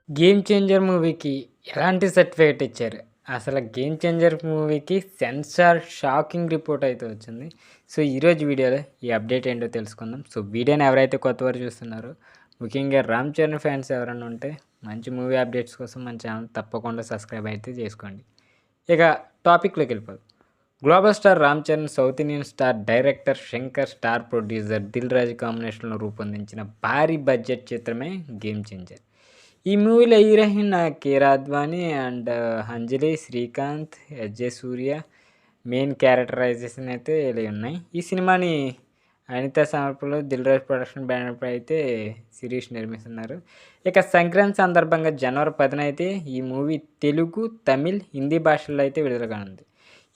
'Game changer' మూవీకి ఎలాంటి certificate ఇచ్చారు? అసల 'గేమ్ చేంజర్' మూవీకి సెన్సార్ షాకింగ్ రిపోర్ట్ అయితే వచ్చింది. సో, ఈరోజు వీడియోలో ఈ అప్డేట్ ఏంటో తెలుసుకుందాం. సో, వీడియోని ఎవరైతే కొత్తవారు చూస్తున్నారో, ముఖ్యంగా 'రామ్ చరణ్' ఫ్యాన్స్ ఎవరైనా ఉంటే మంచి మూవీ అప్డేట్స్ కోసం మన ఛానల్ తప్పకుండా సబ్స్క్రైబ్ అయితే చేసుకోండి. ఇక టాపిక్‌లోకి వెళ్ళిపోదాం. Global star 'Ram Charan', south Indian star director Shankar, star producer Dil Raju కాంబినేషన్‌లో రూపొందించిన భారీ బడ్జెట్ చిత్రమే 'గేమ్ చేంజర్'. ఈ మూవీలో heroine Kiara Advani and Anjali, Srikanth, SJ Surya main characterisation అయితే ఇలా ఉన్నాయి. ఈ సినిమాని అనిత సమర్పణలో దిల్ రాజు ప్రొడక్షన్ బ్యానర్పై అయితే శిరీష్ నిర్మిస్తున్నారు. ఇక సంక్రాంతి సందర్భంగా జనవరి 10న అయితే ఈ మూవీ తెలుగు, తమిళ్, హిందీ భాషల్లో అయితే విడుదల కానుంది.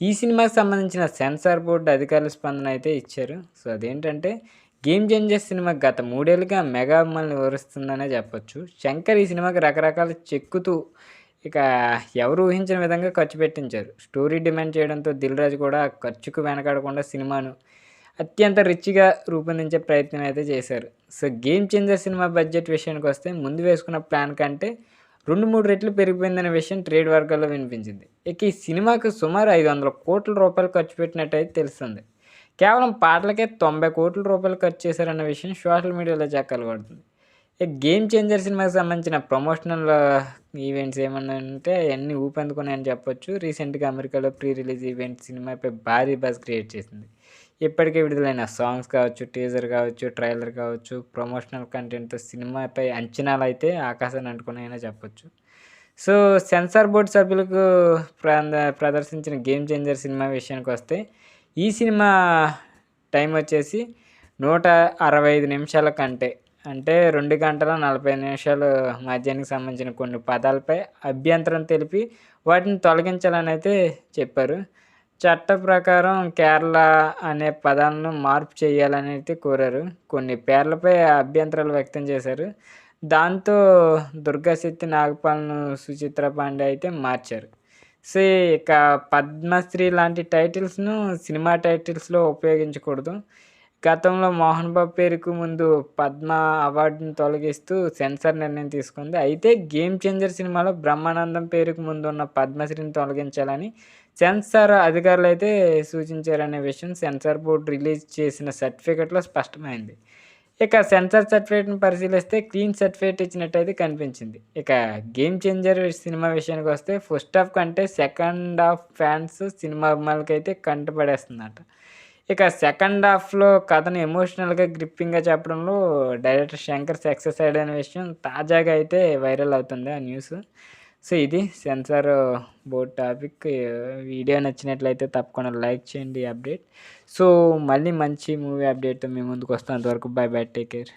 ఈ సినిమాకి సంబంధించిన సెన్సార్ బోర్డు అధికారుల స్పందన అయితే ఇచ్చారు. సో, అదేంటంటే 'గేమ్ చేంజర్' సినిమా గత 3 ఏళ్లుగా మెగా అభిమానులను వివరిస్తుందనే చెప్పొచ్చు. శంకర్ ఈ సినిమాకి రకరకాల చెక్కుతూ ఇక ఎవరు ఊహించని విధంగా ఖర్చు పెట్టించారు. స్టోరీ డిమాండ్ చేయడంతో దిల్ రాజు కూడా ఖర్చుకు వెనకాడకుండా సినిమాను అత్యంత రిచ్‌గా రూపొందించే ప్రయత్నం అయితే చేశారు. So, 'game changer' cinema budget విషయానికి వస్తే ముందు వేసుకున్న ప్లాన్ కంటే 2, 3 రెట్లు పెరిగిపోయిందనే విషయం ట్రేడ్ వర్గాల్లో వినిపించింది. ఇక ఈ సినిమాకు సుమారు ₹500 కోట్ల ఖర్చు పెట్టినట్టయితే తెలుస్తుంది. కేవలం పాటలకే ₹90 కోట్ల ఖర్చు చేశారన్న విషయం సోషల్ మీడియాలో చక్కర్లు కొడుతుంది. ఇక 'గేమ్ చేంజర్' సినిమాకి సంబంధించిన ప్రమోషనల్ ఈవెంట్స్ ఏమన్నా ఉంటే అన్నీ ఊపందుకున్నాయని చెప్పొచ్చు. రీసెంట్‌గా అమెరికాలో ప్రీ రిలీజ్ ఈవెంట్ సినిమాపై భారీ బజ్ క్రియేట్ చేసింది. ఇప్పటికే విడుదలైన సాంగ్స్ కావచ్చు, టీజర్ కావచ్చు, ట్రైలర్ కావచ్చు, ప్రమోషనల్ కంటెంట్‌తో సినిమాపై అంచనాలైతే ఆకాశాన్ని అంటుకున్నాయనే చెప్పొచ్చు. సో, సెన్సార్ బోర్డ్ సభ్యులకు ప్రదర్శించిన 'గేమ్ చేంజర్' సినిమా విషయానికొస్తే ఈ సినిమా టైం వచ్చేసి 165 నిమిషాల కంటే అంటే 2 గంటల 45 నిమిషాలు మధ్యానికి సంబంధించిన కొన్ని పదాలపై అభ్యంతరం తెలిపి వాటిని తొలగించాలని అయితే చెప్పారు. చట్ట ప్రకారం కేరళ అనే పదాలను మార్పు చేయాలని అయితే కోరారు. కొన్ని పేర్లపై అభ్యంతరాలు వ్యక్తం చేశారు. దాంతో దుర్గా శెట్టి, నాగపాల్‌ను సుచిత్ర పాండే అయితే మార్చారు. సో, ఇక పద్మశ్రీ లాంటి టైటిల్స్‌ను సినిమా టైటిల్స్‌లో ఉపయోగించకూడదు. గతంలో మోహన్ బాబు పేరుకు ముందు పద్మ అవార్డును తొలగిస్తూ సెన్సార్ నిర్ణయం తీసుకుంది. అయితే 'గేమ్ చేంజర్' సినిమాలో బ్రహ్మానందం పేరుకు ముందు ఉన్న పద్మశ్రీని తొలగించాలని సెన్సార్ అధికారులైతే సూచించారనే విషయం సెన్సార్ బోర్డు రిలీజ్ చేసిన సర్టిఫికేట్‌లో స్పష్టమైంది. ఇక సెన్సార్ సర్టిఫికేట్‌ని పరిశీలిస్తే క్లీన్ సర్టిఫికేట్ ఇచ్చినట్టయితే కనిపించింది. ఇక 'గేమ్ చేంజర్' సినిమా విషయానికొస్తే ఫస్ట్ హాఫ్ కంటే సెకండ్ హాఫ్ ఫ్యాన్స్, సినిమా అభిమానులకైతే కంటపడేస్తుందట. ఇక సెకండ్ హాఫ్‌లో కథను ఎమోషనల్‌గా, గ్రిప్పింగ్‌గా చెప్పడంలో డైరెక్టర్ శంకర్ సక్సెస్ అయ్యాడనే విషయం తాజాగా అయితే వైరల్ అవుతుంది ఆ న్యూస్. సో, ఇది సెన్సార్ బోర్డ్ టాపిక్. వీడియో నచ్చినట్లయితే తప్పకుండా లైక్ చేయండి ఈ అప్డేట్. సో, మళ్ళీ మంచి మూవీ అప్డేట్‌తో మీ ముందుకు వస్తాను. అంతవరకు బై బై. Take care.